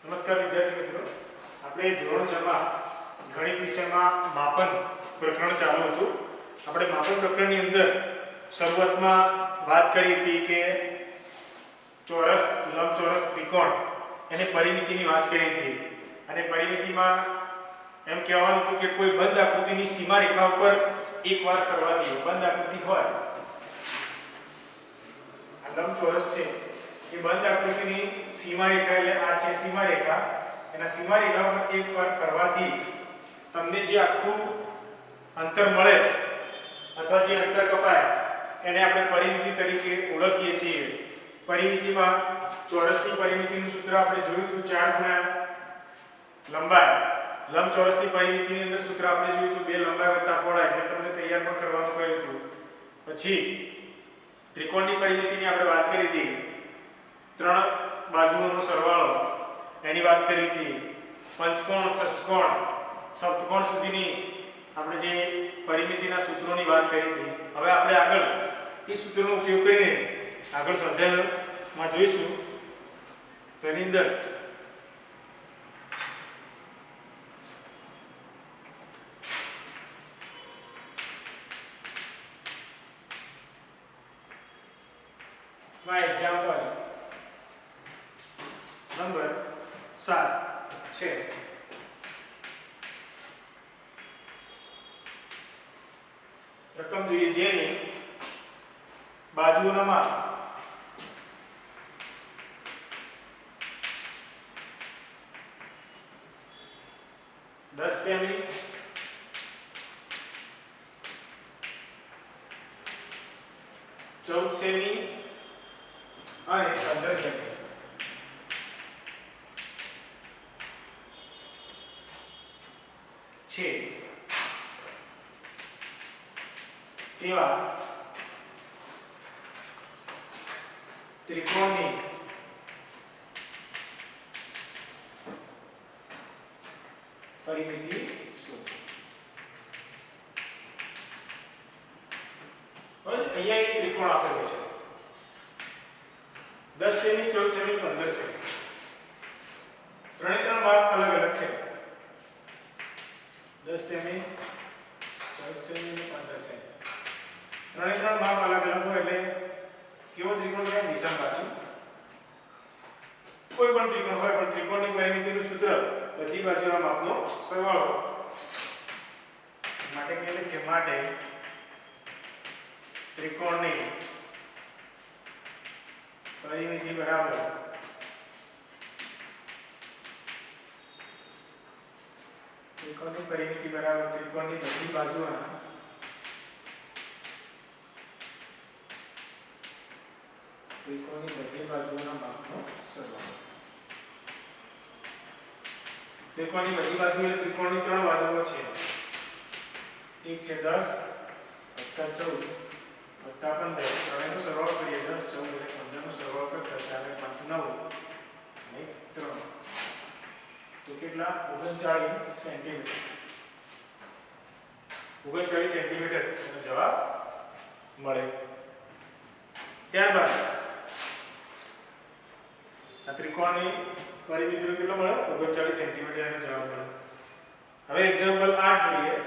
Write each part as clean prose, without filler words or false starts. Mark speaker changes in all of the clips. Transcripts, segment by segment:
Speaker 1: નમસ્કાર વિદ્યાર્થી મિત્રો, આપણે ધોરણ 6 માં ગણિત વિષયમાં માપન પ્રકરણ ચાલુ હતું. આપણે માપન પ્રકરણની અંદર શરૂઆતમાં વાત કરી હતી કે ચોરસ, લંબચોરસ, ત્રિકોણ એની પરિમિતિની વાત કરી હતી. અને પરિમિતિમાં એમ કહેવાનું હતું કે કોઈ બંધ આકૃતિની સીમા રેખા ઉપર એકવાર કરવાથી બંધ આકૃતિ હોય, આ લંબચોરસ છે એ બંધ આકૃતિની સીમા રેખા એટલે આ છે સીમા રેખા, એના સીમા રેખા પર એકવાર કરવાથી તમને જે આખું અંતર મળે અથવા જે અંતર કપાય એને આપણે પરિમિતિ તરીકે ઓળખીએ છીએ. પરિમિતિમાં ચોરસની પરિમિતિનું સૂત્ર આપણે જોયું હતું 4 ગુણ્યા લંબાઈ. લંબચોરસની પરિમિતિની અંદર સૂત્ર આપણે જોયું હતું 2 લંબાઈ વત્તા પહોળાઈ. મેં તમને તૈયાર પણ કરવાનું કહ્યું હતું. પછી ત્રિકોણની પરિમિતિની આપણે વાત કરી હતી, 3 બાજુઓનો સરવાળો એની વાત કરી હતી. પંચકોણ, ષષ્ઠકોણ, સપ્તકોણ સુધીની આપણે જે પરિમિતિના સૂત્રોની વાત કરી હતી. હવે આપણે આગળ એ સૂત્રોનો ઉપયોગ કરીને આગળ સ્વાધ્યાયમાં જોઈશું. તો એની અંદર એક્ઝામ્પલ નંબર 7 છે. રકમ જોઈએ જેની બાજુઓના માપ 10 સેમી, 14 સેમી અને 15 સેમી છે. તેવા ત્રિકોણની પરિમિતિ શું? અહીંયા એક ત્રિકોણ આપેલો છે 10 સેમી, 14 સેમી, 15 સેમી. ત્રણે માપ અલગ અલગ છે. 10 સેમી, 14 સેમી અને 15 સેમી. ત્રણે માપ અલગ અલગ હોય એટલે કેવો ત્રિકોણ કહેવાય? વિષમબાજુ. કોઈ પણ ત્રિકોણ હોય પણ ત્રિકોણની પરિમિતિનું સૂત્ર બધી બાજુના માપનો સરવાળો. માટે ત્રિકોણની પરિમિતિ બરાબર ત્રિકોણની બધી બાજુઓના માપનો સરવાળો. ત્રિકોણની બધી બાજુ એટલે ત્રિકોણની 3 બાજુઓ છે. એક છે 10 વત્તા 14 વત્તા 15. ત્રણેયનો સરવાળો કરીએ 10, 14 અને 15 નો સરવાળો કરતા 4 અને 5 9 અને 3 તો કેટલા? 39 સેન્ટીમીટર. 39 સેન્ટીમીટર એનો જવાબ મળે. ત્યારબાદ આ ત્રિકોણની પરિમિતિનો કેટલો મળે? 39 સેન્ટીમીટર એનો જવાબ મળે. હવે એક્ઝામ્પલ 8 જોઈએ.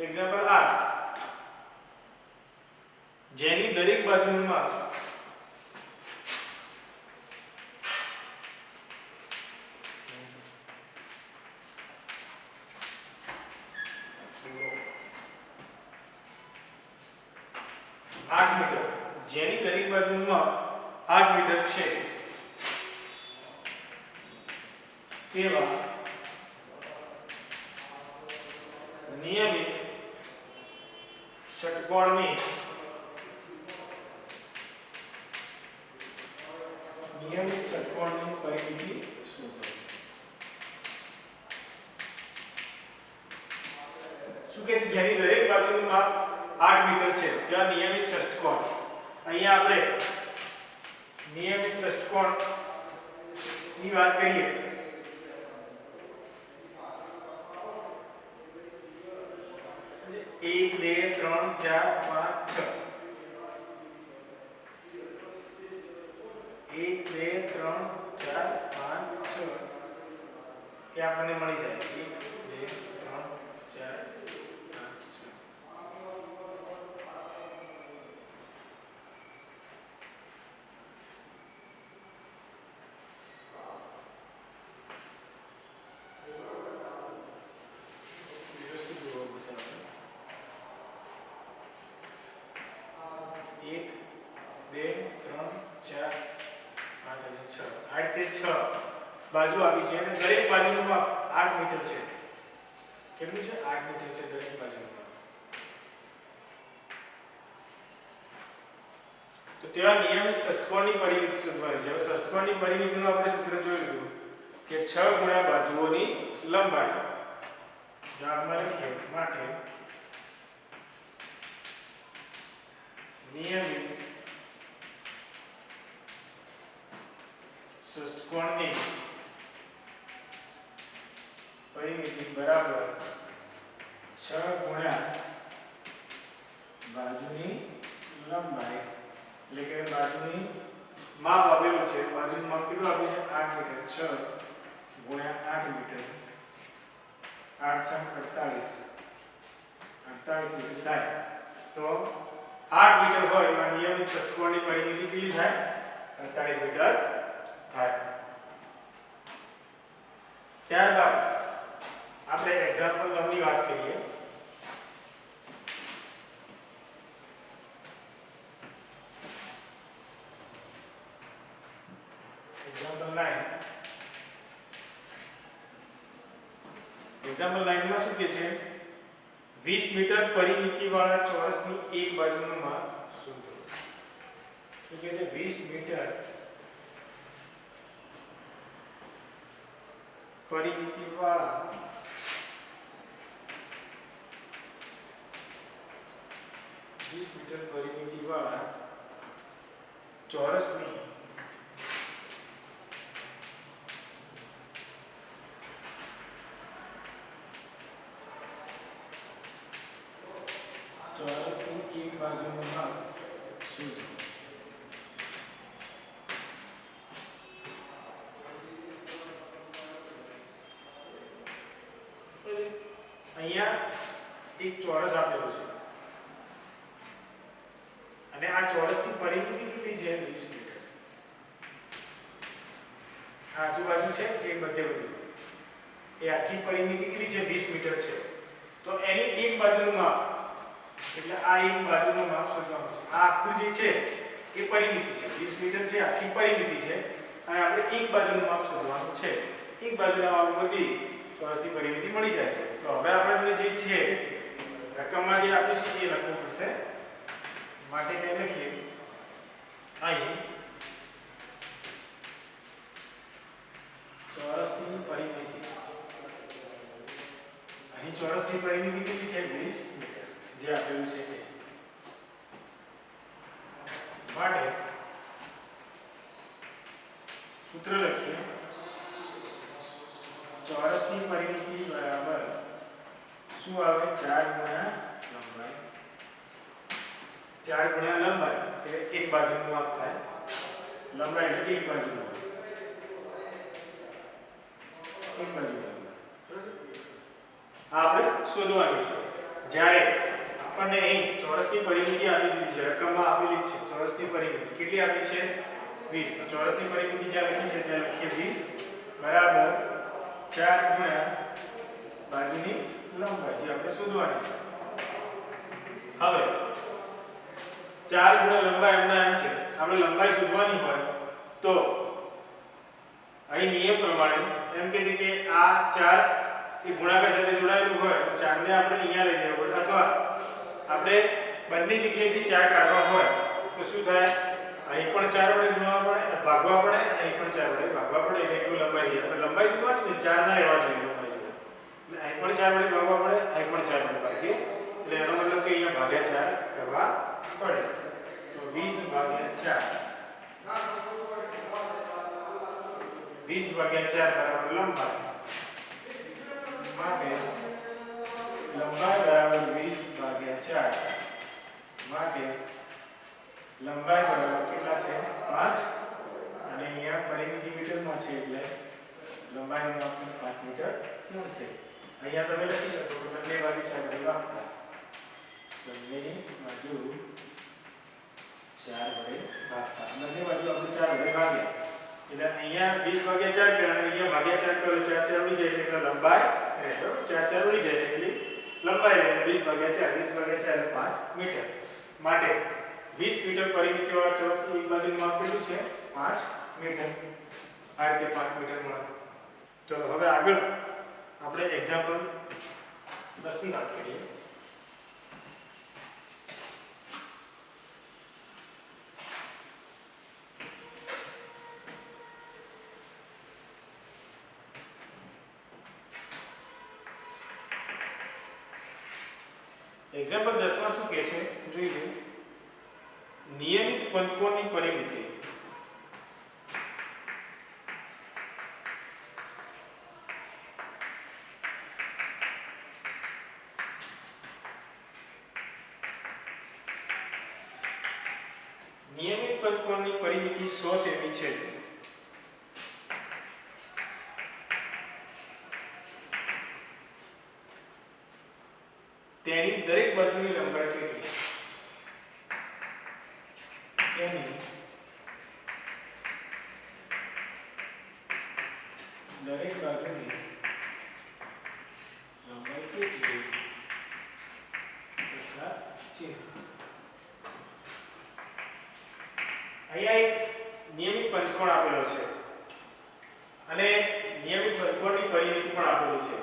Speaker 1: એક્ઝામ્પલ 8 જેની દરેક બાજુનું માપ જેની દરેક બાજુનું માપ 8 મીટર છે તેવા નિયમિત ષટકોણની પરિમિતિ શોધો. શું કે છે? જેની દરેક બાજુનું માપ 8 મીટર છે ત્યાં નિયમિત ષટકોણ. અહીંયા આપણે નિયમિત ષટકોણ ની વાત કરીએ 1 2 3 4 5 6 1 2 3 4 5 6 એ આપણને મળી જાય 1 2 3 4 5 6 બાજુ આપી છે અને દરેક બાજુનું માપ 8 મીટર છે. કેટલું છે? 8 મીટર છે દરેક બાજુનું માપ. તો તેવા નિયમિત ષષ્ઠકોણની પરિમિતિ શોધવાની છે. હવે ષષ્ઠકોણની પરિમિતિનું આપણે સૂત્ર જોઈ લીધું કે 6 ગુણ્યા બાજુઓની લંબાઈ. જવાબમાં લખીએ માટે નિયમિત ષષ્ઠકોણની પરિમિતિ બરાબર 6 ગુણ્યા બાજુની લંબાઈ, એટલે કે બાજુની માપ આપેલું છે. બાજુનું માપ કેટલું આપ્યું છે? 8 મીટર. 6 ગુણ્યા 8 મીટર, 8 6 48 મીટર થાય. તો 8 મીટર હોય એમાં નિયમિત ષષ્ઠકોણની પરિમિતિ કેટલી થાય? 48 મીટર થાય. ત્યારબાદ આપણે એક્ઝામ્પલ 9 ની વાત કરીએ. એક્ઝામ્પલ 9 માં શું કહે છે? 20 મીટર પરિમિતિ વાળા ચોરસની એક બાજુનું માપ શોધો. શું કહે છે? 20 મીટર પરિમિતિ વાળા ચોરસની એક બાજુનું માપ શોધો. અહીંયા એક ચોરસ આપેલો છે અને આ ચોરસની પરિમિતિ કેટલી છે? 20 મીટર. આજુબાજુ છે એ બધે બધું એ આખી પરિમિતિ કેટલી છે? 20 મીટર છે. તો એની એક બાજુનું માપ, એટલે આ એક બાજુનું માપ શોધવાનું છે. આ આખું જે છે એ પરિમિતિ છે, 20 મીટર છે, આખી પરિમિતિ છે અને આપણે એક બાજુનું માપ શોધવાનું છે. એક બાજુના માપ પરથી ચોરસની પરિમિતિ મળી જાય છે. તો હવે આપણે જે છે રકમમાં જે આપ્યું છે એ લખવું પડશે. માટે કઈ લખીએ અહીં ચોરસની પરિમિતિ. અહીં ચોરસની પરિમિતિ કેટલી છે? 20 મીટર જે આપેલું છે એ. માટે સૂત્ર લખીએ ચોરસની પરિમિતિ બરાબર શું આવે? 4 ગુણ્યા લંબાઈ. 4 ગુણ્યા લંબાઈ એટલે એક બાજુનું માપ થાય. લંબાઈ એટલે એક બાજુનું માપ, એક બાજુનું માપ. આપણે શોધવાની છે. જ્યારે આપણને અહીં ચોરસની પરિમિતિ આપી દીધી છે, રકમમાં આપેલી છે ચોરસની પરિમિતિ કેટલી આપી છે? 20. તો ચોરસની પરિમિતિ જ્યાં લખી છે ત્યાં લખીએ 20 બરાબર 4 ગુણ્યા બાજુની લંબાઈ જે આપણે શોધવાની છે. હવે 4 ગુણ્યા લંબાઈ એમના એમ છે. આપણે લંબાઈ શોધવાની હોય તો અહીં નિયમ પ્રમાણે એમ કહે છે કે આ 4 એ ગુણાકાર સાથે જોડાયેલું હોય તો 4 ને આપણે અહીંયા લઈ જવું પડે, અથવા આપણે બંને જગ્યાએથી 4 કાઢવા હોય તો શું થાય? અહીં પણ 4 વડે ગુણવા પડે, ભાગવા પડે, અહીં પણ 4 વડે ભાગવા પડે. એટલે એટલું લંબાઈ છે. આપણે લંબાઈ શોધવાની છે, 4 ના રહેવા જોઈએ લંબાઈ જોડે. એટલે અહીં પણ 4 વડે ભાગવા પડે, અહીં પણ 4 વડે ભાગીએ. એટલે એનો મતલબ કે અહીંયા ભાગ્યા 4 કરવા પડે. તો 20 ભાગ્યા 4 20 ભાગ્યા 4 બરાબર લંબાઈ. માટે લંબાઈ બરાબર 20 ભાગ્યા લંબાઈ બરાબર કેટલા છે 5 અને અહીંયા પરિમિતિ મીટરમાં છે એટલે લંબાઈનું માપ 5 મીટર મળશે. અહીંયા તમે લખી શકો કે બંને બાજુ 4 વડે ભાગતા, બંને બાજુ 4 વડે ભાગતા, બંને બાજુ આપણે 4 વડે ભાગ્યા એટલે અહીંયા 20 ભાગ્યા 4 કરે અને અહીંયા ભાગ્યા 4 કરે 4 4 ઉડી જાય એટલે લંબાઈ રહે. 4 4 ઉડી જાય એટલે લંબાઈ રહે. 20 ભાગ્યા 4 એટલે 5 મીટર. માટે 20 મીટર પરિમિતિવાળા ચોરસની એક બાજુનું માપ કેટલું છે 5 મીટર. આ રીતે 5 મીટર મળે. ચલો હવે આગળ આપણે એક્ઝામ્પલ 10 ની વાત કરીએ. એક્ઝામ્પલ 10 માં શું કહે છે જોઈએ. નિયમિત પંચકોણની પરિમિતિ નિયમિત પંચકોણની પરિમિતિ 100 સેમી છે. તેની દરેક બાજુની લંબાઈ કેટલી? તેની દરેક બાજુની લંબાઈ કેટલી? અહીંયા એક નિયમિત પંચકોણ આપેલો છે અને નિયમિત પંચકોણની પરિમિતિ પણ આપેલી છે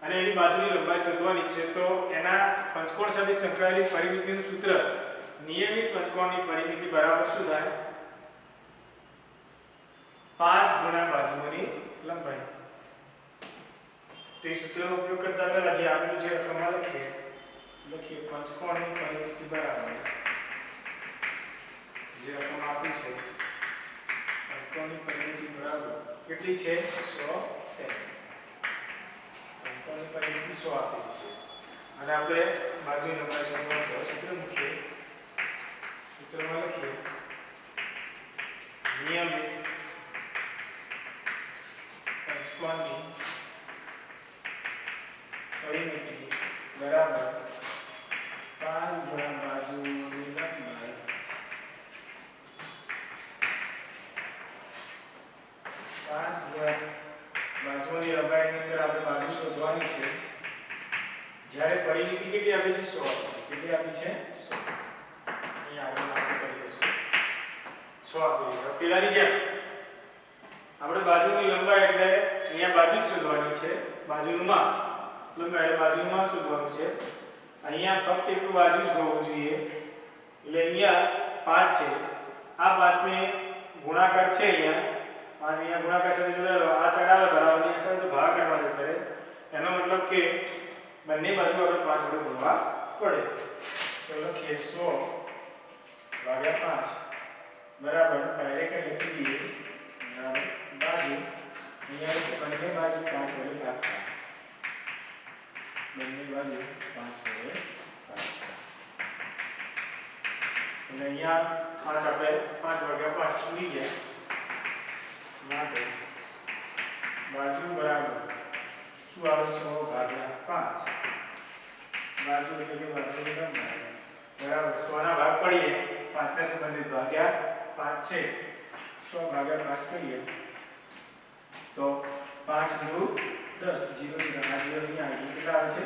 Speaker 1: અને એની બાજુની લંબાઈ શોધવાની છે. તો એના પંચકોણ સાથે સંકળાયેલી પરિમિતિનું સૂત્ર નિયમિત પંચકોણની પરિમિતિ બરાબર શું થાય? 5 ગુણ્યા બાજુઓની લંબાઈ. તે સૂત્રનો ઉપયોગ કરતા પહેલા જે આપેલું છે રકમમાં લખીએ પંચકોણની પરિમિતિ બરાબર જે રકમ આપી છે પંચકોણની પરિમિતિ બરાબર કેટલી છે 100 સેમી. પંચકોણની પરિમિતિ 100 આપેલી છે અને આપણે બાજુની લંબાઈ શોધવાની છે. સૂત્ર મૂકીએ. સૂત્રમાં લખીએ નિયમિત પંચકોણની પરિમિતિ બરાબર 5 ગુણ્યા બાજુની લંબાઈ 5 ગુણ્યા બાજુની લંબાઈની અંદર આપણે બાજુ શોધવાની છે. જ્યારે પરિમિતિ કેટલી આપી છે 100. કેટલી આપી છે 100. અહીંયા આગળ આપણે કરી દઈશું 100 આપી છે. પેલાની જેમ આપણે બાજુની લંબાઈ એટલે અહીંયા બાજુ જ શોધવાની છે. બાજુનું માપ લંબાઈ એટલે બાજુનું માપ શોધવાનું છે. અહીંયા ફક્ત એટલું બાજુ જ હોવું જોઈએ એટલે અહીંયા 5 છે. આ 5 ને ગુણાકાર છે અહીંયા 5 અહીંયા ગુણાકાર સાથે જોડાયેલો આ સાઈડ આવે બરાબરની આ સાઈડ તો ભાગાકારમાં જતો રહે. એનો મતલબ કે બંને બાજુ આપણે 5 વડે ગુણવા પડે. તો લખીએ 100 ભાગ્યા 5 બરાબર ડાયરેક્ટ લખી દઈએ બરાબર બાજુ અહીંયા બંને બાજુ 5 વડે ભાગતા, બંને બાજુ 5 વડે ભાગતા અને અહીંયા 5 આપણે 5 ભાગ્યા 5 ઉડી ગયા માટે બાજુ બરાબર શું આવે 100 ભાગ્યા 5 બાજુ એટલે કે બાજુની લંબાઈ બરાબર 100 ના ભાગ પડીએ 5 ને સંબંધિત ભાગ્યા 5 છે 100 ભાગ્યા 5 કરીએ તો 5 × 10 0 0 આ 0 અહીંયા આવે કેટલા આવે છે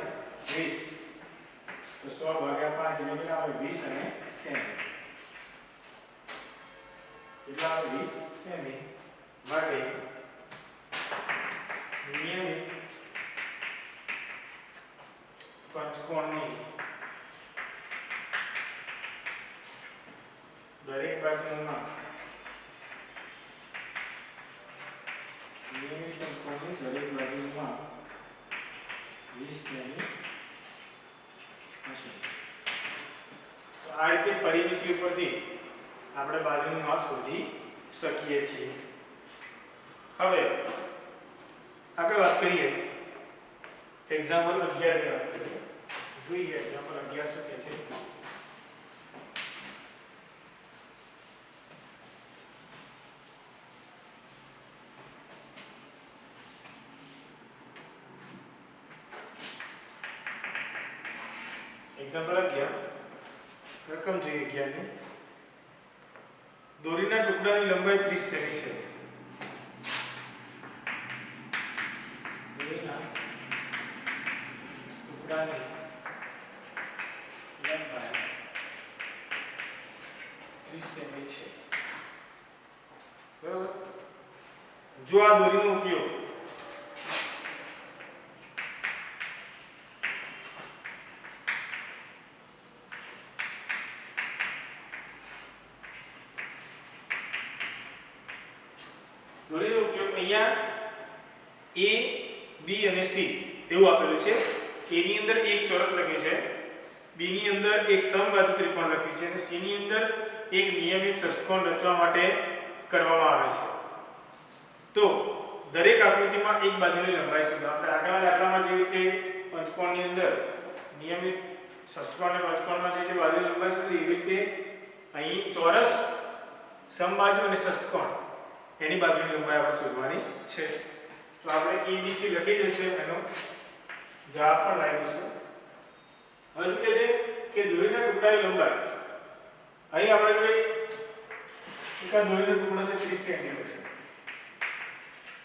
Speaker 1: 20. તો 100 ભાગ્યા 5 એટલે કેટલા આવે 20 અને સેમી. કેટલા આવે 20 સેમી. માટે નિયમિત પંચકોણની દરેક બાજુનું માપ નિયમિત પંચકોણની દરેક બાજુનું માપ 20 સેમી હશે. તો આ રીતે પરિમિતિ ઉપરથી આપણે બાજુનું માપ શોધી શકીએ છીએ. હવે આગળ વાત કરીએ એક્ઝામ્પલ 11 ની વાત કરીએ. જોઈએ એક્ઝામ્પલ 11 શું કહે છે. એક્ઝામ્પલ 11 રકમ જોઈએ 11 ની દોરીના ટુકડાની લંબાઈ 30 સેમી છે દોરીના ટુકડાની લંબાઈ 30 સેમી છે બરાબર જો આ દોરીનો ઉપયોગ દોરીનો ઉપયોગ અહીંયા A B અને C એવું આપેલું છે A ની અંદર એક ચોરસ લખ્યું છે B ની અંદર એક સમબાજુ ત્રિકોણ લખ્યું છે અને C ની અંદર એક નિયમિત ષષ્ઠકોણ રચવા માટે કરવામાં આવે છે તો દરેક આકૃતિમાં એક બાજુની લંબાઈ શોધો આપણે આગળના દાખલામાં જે રીતે પંચકોણની અંદર નિયમિત ષષ્ઠકોણ અને પંચકોણમાં જે રીતે બાજુની લંબાઈ શોધી એવી રીતે અહીં ચોરસ સમબાજુ અને ષષ્ઠકોણ એની બાજુની લંબાઈ આપણે શોધવાની છે તો આપણે ABC લખી દઈશું એનો જવાબ પણ લખી દઈશું હવે શું કહે છે કે દોરીના ટુકડાની લંબાઈ અહીં આપણે જોડે એક દોરીનો ટુકડો છે 30 સેન્ટીમીટર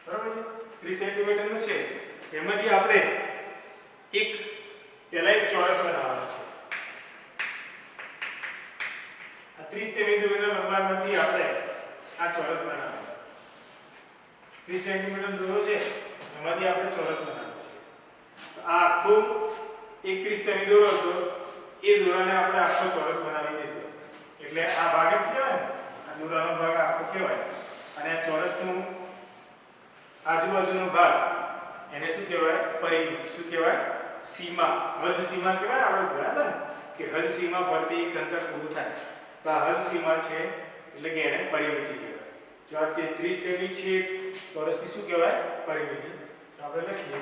Speaker 1: બરાબર છે 30 સેન્ટીમીટર નો છે એમાંથી આપણે એક પહેલા એક ચોરસ બનાવવાનો છે આ 30 સેન્ટીમીટરના લંબાઈમાંથી આપણે આ ચોરસ બનાવવાનો 30 સેન્ટીમીટર દોરો છે એમાંથી આપણે ચોરસ બનાવવાનો છે તો આ આખો 31 સેમી દોરો હતો એ દોરાને આપણે આખો ચોરસ બનાવી દીધો એટલે આ ભાગ કહેવાય આ દોરાનો ભાગ આખો કહેવાય અને આ ચોરસનું આજુબાજુનો ભાગ એને શું કહેવાય પરિમિતિ શું કહેવાય સીમા હદ સીમા કહેવાય આપણે બરાબર ને કે હદ સીમા પરથી એક અંતર પૂરું થાય તો આ હદ સીમા છે એટલે કે એને પરિમિતિ કહેવાય જો આ 33 સેમી છે ચોરસની શું કહેવાય પરિમિતિ તો આપણે લખીએ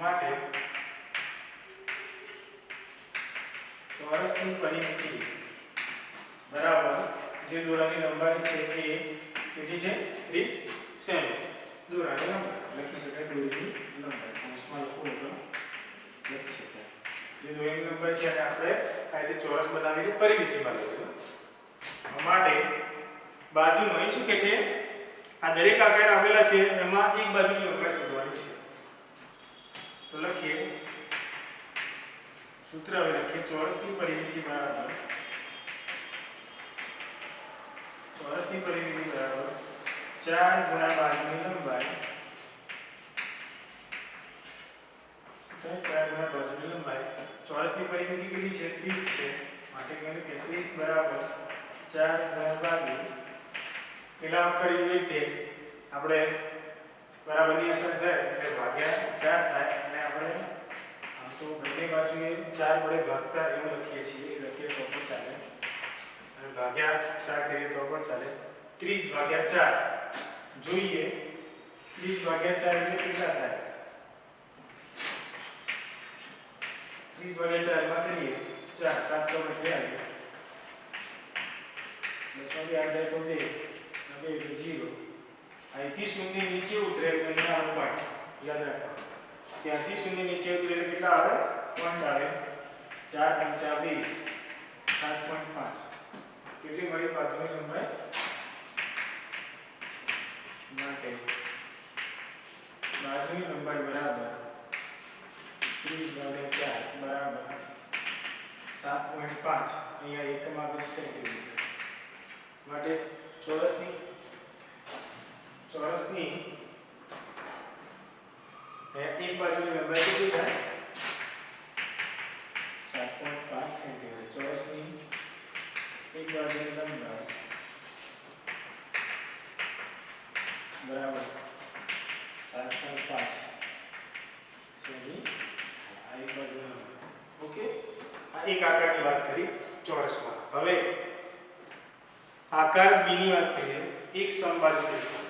Speaker 1: માટે ચોરસની પરિમિતિ બરાબર જે દોરાની લંબાઈ છે એ કેટલી છે 30 સેમી દોરાની લંબાઈ લખી શકાય દોરીની લંબાઈ કૌંસમાં લખવું તો લખી શકાય જે દોરીની લંબાઈ છે અને આપણે આ રીતે ચોરસ બનાવીને પરિમિતિમાં લખીશું માટે બાજુનો અહીં શું કહે છે આ દરેક આકાર આપેલા છે એમાં એક બાજુની લંબાઈ શોધવાની છે તો લખીએ સૂત્ર હવે લખીએ ચોરસની પરિમિતિ બરાબર 4 ગુણ્યા બાજુની લંબાઈ તો 4 ગુણ્યા બાજુની લંબાઈ ચોરસની પરિમિતિ કેટલી છે 30 છે માટે કહે 33 બરાબર 4 ગુણ્યા બાજુ પેલા કરી એવી રીતે આપણે બરાબરની અસર થાય એટલે ભાગ્યા 4 થાય અને આપણે આમ તો બંને બાજુએ 4 વડે ભાગતા એવું લખીએ છીએ લખીએ તો પણ ચાલે અને ભાગ્યા 4 કરીએ તો પણ ચાલે 30 ભાગ્યા 4 જોઈએ 30 ભાગ્યા 4 એટલે કેટલા થાય 30 ભાગ્યા 4 માં કરીએ 4 7 તો એટલે આવે 10 માંથી 8 જાય તો 2 એટલે 0 અહીંથી શૂન્ય નીચે ઉતરે એટલે અહીંયા આવે પોઈન્ટ યાદ રાખો ત્યાંથી શૂન્ય નીચે ઉતરે એટલે કેટલા આવે પોઈન્ટ આવે 4 5 20 7.5 કેટલી મળી બાજુની લંબાઈ માટે બાજુની લંબાઈ બરાબર 30 ભાગ્યા 4 બરાબર 7.5 અહીંયા એકમ આવે સેન્ટીમીટર માટે ચોરસની એક બાજુની લંબાઈ કેટલી થાય 7.5 સેન્ટીમીટર ચોરસની એક બાજુની લંબાઈ બરાબર 7.5 સેમી આ એક બાજુની લંબાઈ ઓકે આ એક આકારની વાત કરી ચોરસમાં હવે આકાર B ની વાત કરીએ એક સમબાજુ ત્રિકોણ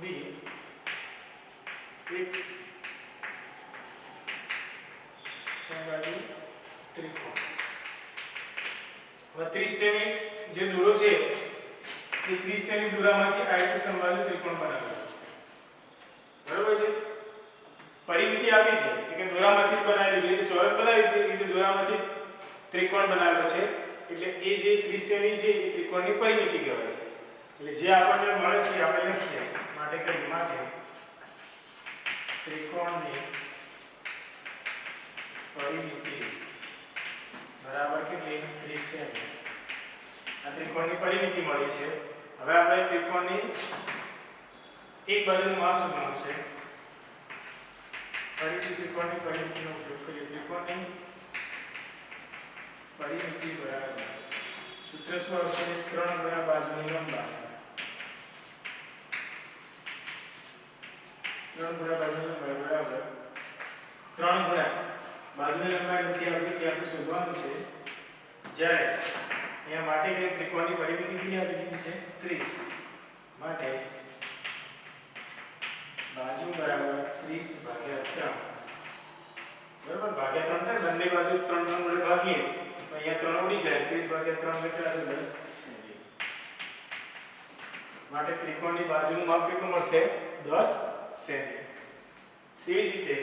Speaker 1: B એક સમબાજુ ત્રિકોણ. હવે 30 સેમી જે દોરો છે એ 30 સેમી દોરામાંથી આ રીતે સમબાજુ ત્રિકોણ બનાવેલો છે. બરાબર છે. પરિમિતિ આપી છે કે દોરામાંથી જ બનાવેલું છે, એટલે ચોરસ બનાવી છે, એ દોરામાંથી ત્રિકોણ બનાવેલો છે, એટલે એ જે 30 સેમી છે એ ત્રિકોણની પરિમિતિ કહેવાય છે. એટલે જે આપણને મળે છે આપણે લખીએ માટે કરી માટે ત્રિકોણની પરિમિતિ બરાબર કેટલી 30 સેમી. આ ત્રિકોણની પરિમિતિ મળી છે. હવે આપણે ત્રિકોણની એક બાજુનું માપ શોધવાનું છે. ફરીથી ત્રિકોણની પરિમિતિનો ઉપયોગ કરીએ. ત્રિકોણની પરિમિતિ બરાબર સૂત્ર શું આવશે? 3 ગુણ્યા બાજુની લંબાઈ. 3 ગુણ્યા બાજુની લંબાઈ બરાબર 3 ગુણ્યા બાજુની લંબાઈ નથી આવતી તે આપણે શોધવાનું છે. જ્યારે અહીંયા માટે કે ત્રિકોણની પરિમિતિ કેટલી આપી છે? 30. માટે બાજુ બરાબર 30 ભાગ્યા 3. બરાબર, ભાગ્યા 3 થાય. બંને બાજુ 3 વડે ભાગીએ તો અહીંયા 3 ઉડી જાય. 30 ભાગ્યા 3 કેટલા છે? 10 સેમી. માટે ત્રિકોણની બાજુનું માપ કેટલું મળશે? 10 સેમી. તેવી જ રીતે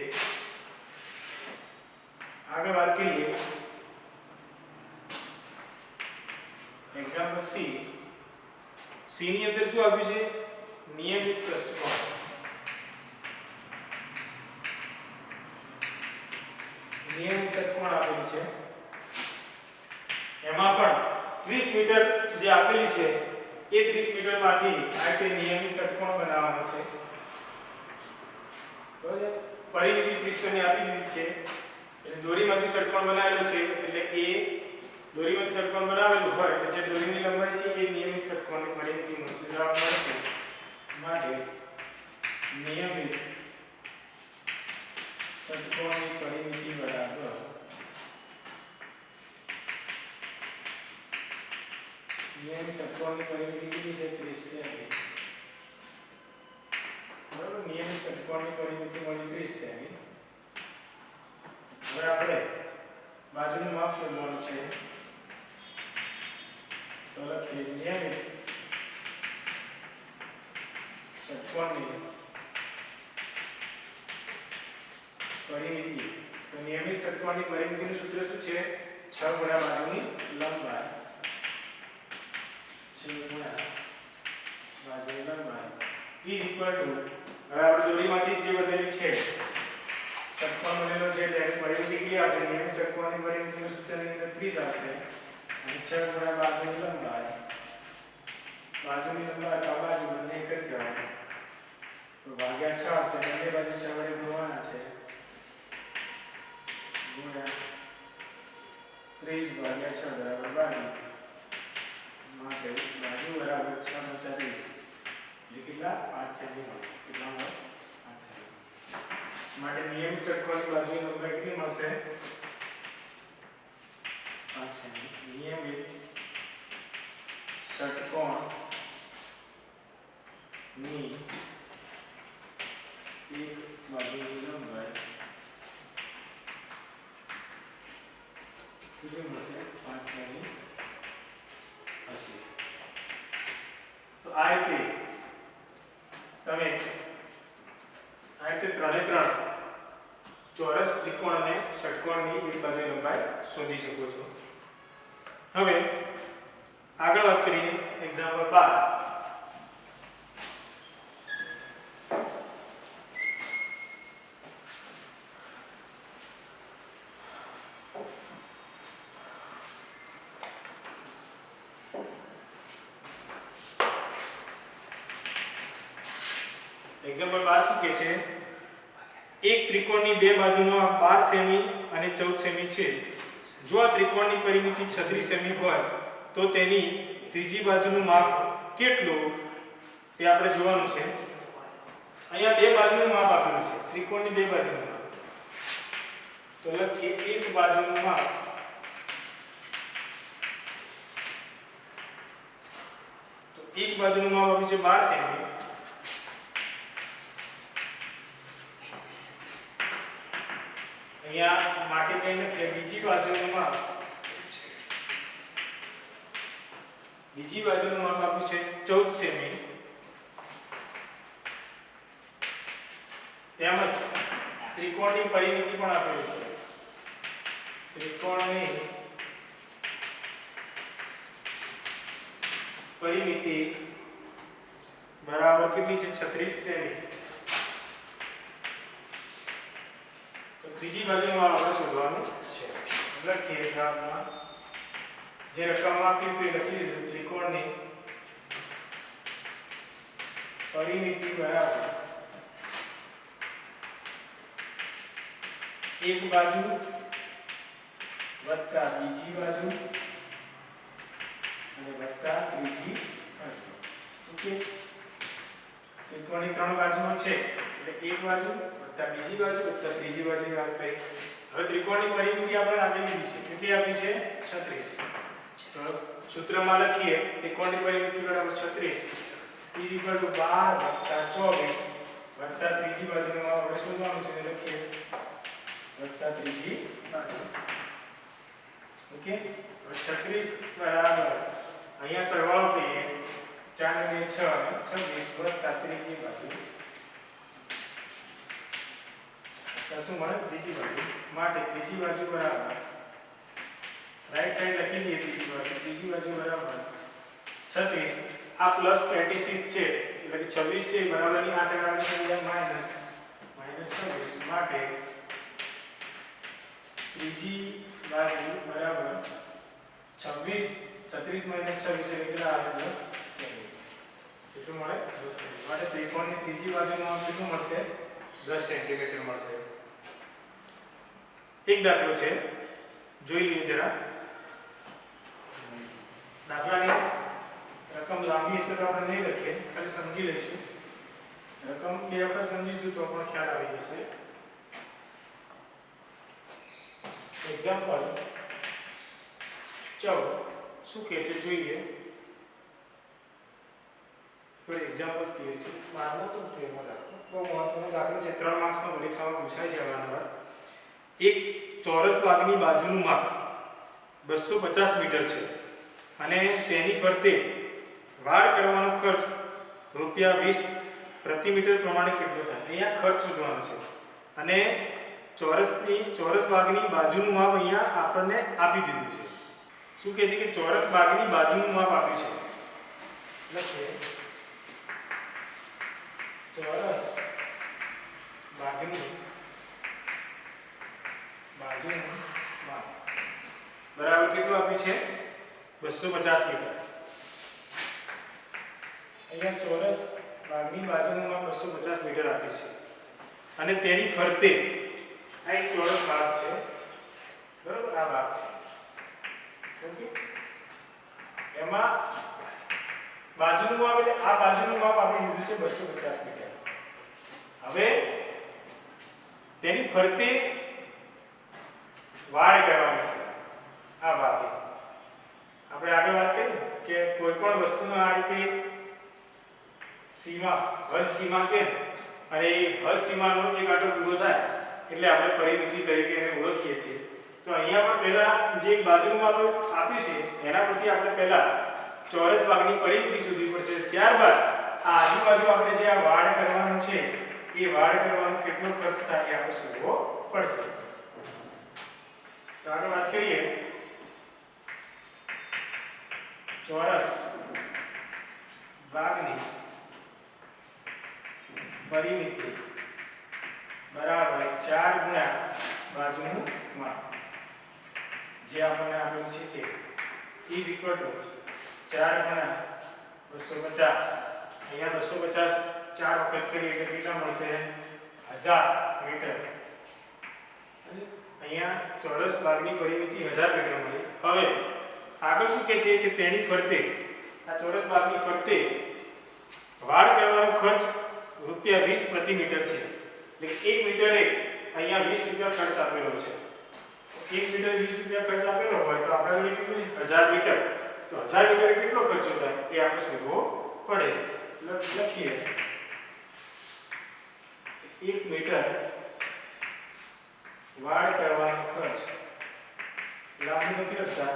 Speaker 1: આગળ વાત કરીએ. Example C. સી ની અંદર શું આપ્યું છે? નિયમિત ષટ્કોણ. નિયમિત ષટ્કોણ આપેલી છે. એમાં પણ 30 મીટર જે આપેલી છે એ 30 મીટરમાંથી આ રીતે નિયમિત ષટ્કોણ બનાવવાનો છે. બરાબર, પરિમિતિ 30 સેમી આપી દીધી છે. એટલે દોરીમાંથી ષટ્કોણ બનાવેલું છે, એટલે એ દોરીમાંથી ષટ્કોણ બનાવેલું હોય એટલે જે દોરીની લંબાઈ છે એ નિયમિત ષટ્કોણની પરિમિતિ મળશે. જવાબ મળશે માટે નિયમિત ષટ્કોણની પરિમિતિ બરાબર નિયમિત ષટ્કોણની પરિમિતિ કેટલી છે? 30 સેમી. બરાબર, નિયમિત ષટ્કોણની પરિમિતિ મળી 30 સેમી. હવે આપણે બાજુનું માપ શોધવાનું છે. તો લખીએ નિયમિત ષટ્કોણની પરિમિતિ. તો નિયમિત ષટ્કોણની પરિમિતિનું સૂત્ર શું છે? 6 ગુણ્યા બાજુની લંબાઈ. 6 ગુણ્યા બાજુની લંબાઈ ઇઝ ઇક્વલ ટુ, હવે આપણે દોરીમાંથી જે બનેલી છે ષટ્કોણ બનેલો છે તેની પરિમિતિ કેટલી આવશે? નિયમિત ષટ્કોણની પરિમિતિનું સૂત્રની અંદર 30 આવશે અને 6 ગુણ્યા બાજુની લંબાઈ. બાજુની લંબાઈ આ બાજુ બંને એક જ કહેવાય તો ભાગ્યા 6 આવશે. બંને બાજુ 6 વડે ગુણવાના છે. ગુણ્યા 30 ભાગ્યા 6 બરાબર 22. માટે બાજુ બરાબર 6 × 30 એટલે કેટલા? 5 સેમી મળે. કેટલા મળે? 5 સેમી. માટે નિયમિત ષટ્કોણની બાજુની લંબાઈ કેટલી મળશે? 5 સેમી. નિયમિત ષટ્કોણની એક બાજુની લંબાઈ કેટલી મળશે? 5 સેમી હશે. તો આ રીતે તમે આ રીતે 3 ચોરસ, ત્રિકોણ અને ષટ્કોણની એક બાજુની લંબાઈ શોધી શકો છો. હવે આગળ વાત કરીએ. એક્ઝામ્પલ 12. એક્ઝામ્પલ 12 શું કહે છે? એક ત્રિકોણની બે બાજુનો 12 સેમી અને 14 સેમી છે. જો આ ત્રિકોણની પરિમિતિ 36 સેમી હોય તો તેની ત્રીજી બાજુનું માપ કેટલું એ આપણે જોવાનું છે. અહીંયા બે બાજુનું માપ આપેલું છે. ત્રિકોણની બે બાજુનું માપ. તો લખીએ એક બાજુનું માપ. તો એક બાજુનું માપ આપ્યું છે 12 સેમી અહીંયા માટે કઈ લખીએ બીજી બાજુનું માપ આપ્યું છે 14 સેમી તેમજ ત્રિકોણની પરિમિતિ પણ આપેલી છે ત્રિકોણની પરિમિતિ બરાબર કેટલી છે 36 સેમી તો ત્રીજી બાજુનું માપ આપણે શોધવાનું છે લખીએ ગ્રાફમાં જે રકમ આપી તો એ લખી દીધું ત્રિકોણની પરિમિતિ બરાબર એક બાજુ વત્તા બીજી બાજુ અને વત્તા ત્રીજી બાજુ ઓકે ત્રિકોણની ત્રણ બાજુઓ છે એટલે એક બાજુ વત્તા બીજી બાજુ વત્તા ત્રીજી બાજુની વાત કરી હવે ત્રિકોણની પરિમિતિ આપણે આપી દીધી છે કેટલી આપી છે 36 તો સૂત્રમાં લખીએ ત્રિકોણની પરિમિતિ બરાબર 36 = 12 વત્તા 24 વત્તા ત્રીજી બાજુનું આપણે શોધવાનું છે લખીએ વત્તા ત્રીજી બાજુ ઓકે 36 બરાબર અહીંયા સરવાળો કરીએ 4 ને 6 26 વત્તા ત્રીજી બાજુ તો શું મળે ત્રીજી બાજુ માટે ત્રીજી બાજુ બરાબર રાઈટ સાઈડ લખી દઈએ ત્રીજી બાજુ બરાબર 36 આ પ્લસ 26 છે એટલે કે 26 છે બરાબરની આ સાઈડ આવશે માઈનસ 26 માટે ત્રીજી બાજુ બરાબર 26 36 - 26 એટલે કેટલા આવે 10 સેમી કેટલું મળે 10 સેમી માટે ત્રિકોણની ત્રીજી બાજુનું માપ કેટલું મળશે 10 સેન્ટીમીટર મળશે એક દાખલો છે જોઈ લઈએ જરા દાખલાની રકમ લાંબી હશે તો આપણે નહીં લખીએ ખાલી સમજી લઈશું રકમ બે વખત સમજીશું તો પણ ખ્યાલ આવી જશે એક્ઝામ્પલ 14 શું કહે છે જોઈએ કોઈ એક્ઝામ્પલ 13 છે 12મો તો 13મો દાખલો બહુ મહત્વનો દાખલો છે 3 માર્ક્સમાં પરીક્ષામાં પૂછાય છે અવારનવાર એક ચોરસ ભાગની બાજુનું માપ 250 મીટર છે અને તેની ફરતે વાડ કરવાનો ખર્ચ ₹20 પ્રતિ મીટર પ્રમાણે કેટલો થાય અહીંયા ખર્ચ શોધવાનો છે અને ચોરસ ભાગની બાજુનું માપ અહીંયા આપણને આપી દીધું છે શું કહે છે કે ચોરસ ભાગની બાજુનું માપ આપ્યું છે લખીએ ચોરસ ભાગની બાજુનું માપ બરાબર કેટલું આપ્યું છે 250 મીટર અહીંયા ચોરસ ભાગની બાજુનું માપ 250 મીટર આપ્યું છે અને તેની ફરતે આ એક ચોરસ ભાગ છે બરાબર આ ભાગ છે ઓકે એમાં બાજુનું માપ એટલે આ બાજુનું માપ આપણે લીધું છે 250 મીટર હવે તેની ફરતે વાડ કરવાની છે આ ભાગે આપણે આગળ વાત કરી કે કોઈ પણ વસ્તુનો આ રીતે સીમા હદ સીમા કે અને એ હદ સીમાનો એક આટો પૂરો થાય એટલે આપણે પરિમિતિ તરીકે એને ઓળખીએ છીએ તો અહીંયા પણ પહેલા જે એક બાજુનું માપ આપ્યું છે એના પરથી આપણે પહેલા ચોરસ ભાગની પરિમિતિ શોધવી પડશે ત્યારબાદ આ આજુબાજુ આપણે જે આ વાડ કરવાનો છે એ વાડ કરવાનો કેટલો ખર્ચ થાય એ આપણે શોધવો પડશે તો આગળ વાત કરીએ ચોરસ ભાગની પરિમિતિ બરાબર 4 ગુણ્યા બાજુનું માપ જે આપણને આપેલું છે તે ઇઝ ઇક્વલ ટુ 4 ગુણ્યા 250 અહીંયા 250 4 વખત કરીએ એટલે કેટલા મળશે 1000 મીટર અહીંયા ચોરસ ભાગની પરિમિતિ 1000 મીટર મળી હવે આગળ શું કહે છે કે તેની ફરતે આ ચોરસ ભાગની ફરતે વાડ કરવાનો ખર્ચ ₹20 પ્રતિ મીટર છે એટલે 1 મીટરે અહીંયા 20 રૂપિયા ખર્ચ આપેલો છે 1 મીટર 20 રૂપિયા ખર્ચ આપેલો હોય તો આપણે જોડે કેટલું 1000 મીટર તો 1000 મીટરે કેટલો ખર્ચો થાય એ આપણે શોધવો પડે લખીએ 1 મીટર વાડ કરવાનો ખર્ચ લાંબુ નથી લખતા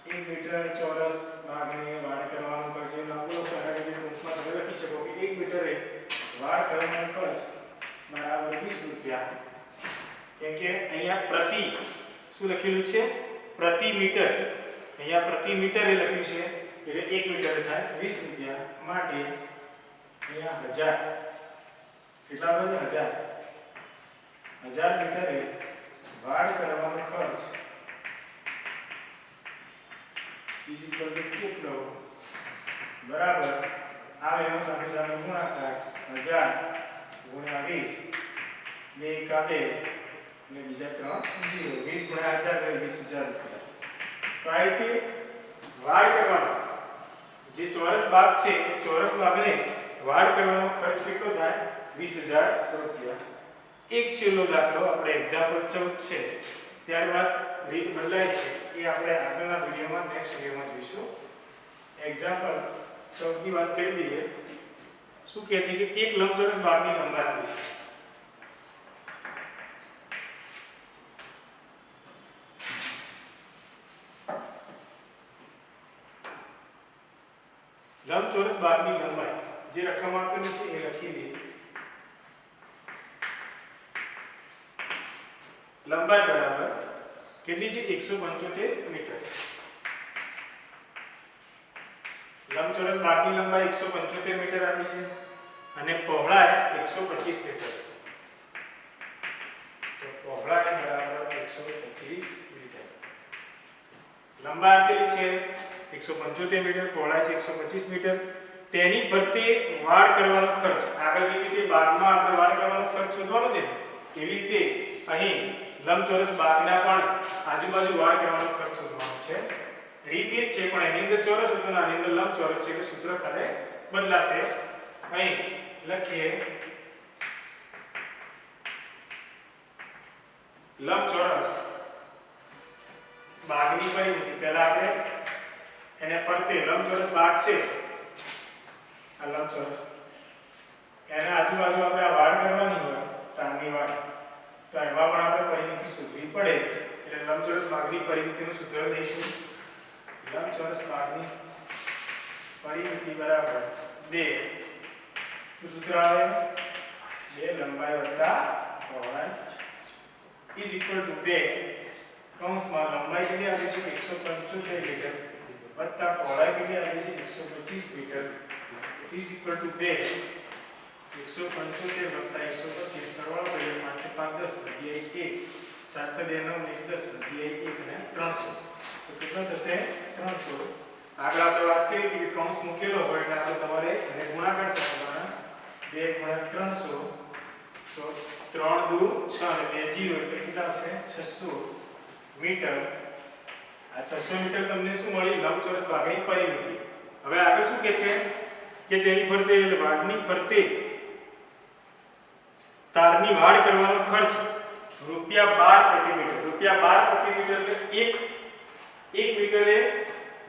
Speaker 1: 1 મીટર ચોરસ ભાગને વાડ કરવાનો ખર્ચ એ લાંબુ લખતા એટલે ટૂંકમાં તમે લખી શકો કે 1 મીટરે વાડ કરવાનો ખર્ચ બરાબર 20 રૂપિયા કેમ કે અહીંયા પ્રતિ શું લખેલું છે પ્રતિ મીટર અહીંયા પ્રતિ મીટરે લખ્યું છે એટલે 1 મીટર થાય 20 રૂપિયા માટે અહીંયા 1000 કેટલા બને 1000 મીટરે વાડ કરવાનો ખર્ચ કેટલો બરાબર આવે એનો સામે સામે ગુણાકાર 1000 ગુણ્યા 20 બે એકા બે અને બીજા 3 0 20 ગુણ્યા 1000 એટલે 20000 રૂપિયા તો આ રીતે વાડ કરવાનો જે ચોરસ ભાગ છે એ ચોરસ ભાગને વાડ કરવાનો ખર્ચ કેટલો થાય 20000 રૂપિયા એક છેલ્લો દાખલો આપણે એક્ઝામ્પલ 14 છે ત્યારબાદ રીત બદલાય છે એ આપણે આગળના વિડિયોમાં નેક્સ્ટ વિડિયોમાં જોઈશું એક્ઝામ્પલ 14 ની વાત કરી દઈએ શું કહે છે કે એક લંબચોરસ ભાગની લંબાઈ આપી છે લંબચોરસ ભાગની લંબાઈ જે રકમ આપેલી છે એ લખી દઈએ લંબાઈ બરાબર કેટલી છે 175 મીટર લંબચોરસ ભાગની લંબાઈ 175 મીટર આપી છે અને પહોળાઈ 125 મીટર તો પહોળાઈ બરાબર 125 મીટર લંબાઈ આપેલી છે 175 મીટર પહોળાઈ છે 125 મીટર તેની ફરતે વાડ કરવાનો ખર્ચ આગળ જે રીતે ભાગમાં આપણે વાડ કરવાનો ખર્ચ શોધવાનો છે એવી રીતે અહીં લંબચોરસ ભાગના પણ આજુબાજુ વાડ કરવાનો ખર્ચ શોધવાનો છે રીત એ છે પણ એની અંદર ચોરસ હતું અને આની અંદર લંબચોરસ છે એટલે સૂત્ર ખાતે બદલાશે અહીં લખીએ લંબચોરસ ભાગની પરિમિતિ પહેલા આપણે એને ફરતે લંબચોરસ ભાગ છે આ લંબચોરસ એને આજુબાજુ આપણે આ વાડ કરવાની હોય તારની વાડ તો એમાં પણ આપણે પરિમિતિ શોધવી પડે એટલે લંબચોરસ ભાગની પરિમિતિનું સૂત્ર લઈશું લંબચોરસ ભાગની પરિમિતિ બરાબર 2 શું સૂત્ર આવે 2 લંબાઈ વત્તા પહોળાઈ ઇઝ ઇક્વલ ટુ 2 કૌંસમાં લંબાઈ કેટલી આવી છે 175 મીટર વત્તા પહોળાઈ કેટલી આવી છે 125 મીટર ઇઝ ઇક્વલ ટુ 2 175 વત્તા 125 સરવાળો કરીએ માટે 5 10 ભાગ્યા 1 7 2 9 1 10 ભાગ્યા 1 અને 300 તો કેટલો થશે 300 આગળ આપણે વાત કરી હતી કે કૌંસ મૂકેલો હોય એટલે આપણે તમારે એને ગુણાકાર કરવાના 2 ગુણ્યા 300 તો 3 દુ 6 અને 2 0 એટલે કેટલા હશે 600 મીટર આ 600 મીટર તમને શું મળી લંબચોરસ ભાગની પરિમિતિ હવે આગળ શું કહે છે કે તેની ફરતે એટલે ભાગની ફરતે તારની વાડ કરવાનો ખર્ચ ₹12 પ્રતિ મીટર ₹12 પ્રતિ મીટર એટલે 1 મીટરે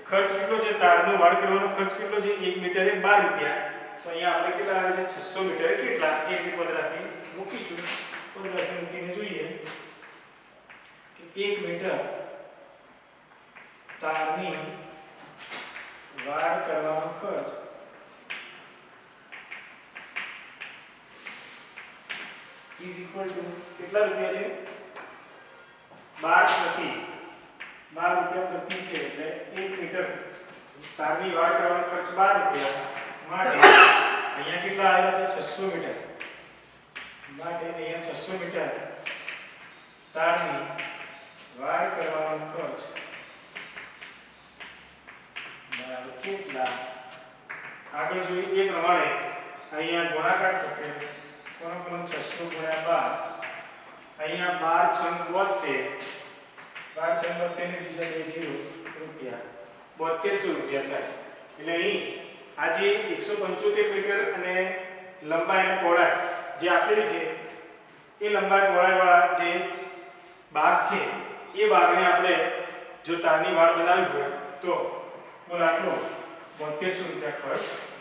Speaker 1: ખર્ચ કેટલો છે તારનો વાડ કરવાનો ખર્ચ કેટલો છે 1 મીટરે 12 રૂપિયા તો અહીંયા આપણે કેટલા આવે છે 600 મીટરે કેટલા એક પદ રાખી મૂકીશું પદ રાખી મૂકીને જોઈએ કે 1 મીટર તારની વાડ કરવાનો ખર્ચ is equal to કેટલા રૂપિયા છે 12 રૂપિયા પ્રતિ છે એટલે 1 મીટર તારની વાડ કરવાનો ખર્ચ 12 રૂપિયા માટે અહીંયા કેટલા આવ્યા છે 600 મીટર માટે અહીંયા 600 મીટર તારની વાડ કરવાનો ખર્ચ બરાબર કેટલા આગળ જોઈએ એ પ્રમાણે અહીંયા ગુણાકાર થશે કોનો 600 ગુણ્યા 12 અહીંયા 12 6 72 ને બીજા 2 રૂપિયા 7200 રૂપિયા થાય એટલે અહીં આ જે 175 મીટર અને લંબાઈ અને પહોળાઈ જે આપેલી છે એ લંબાઈ પહોળાઈ વાળા જે ભાગ છે એ ભાગને આપણે જો તારની વાડ બનાવી હોય તો બોલ આટલો 7200 રૂપિયા ખર્ચ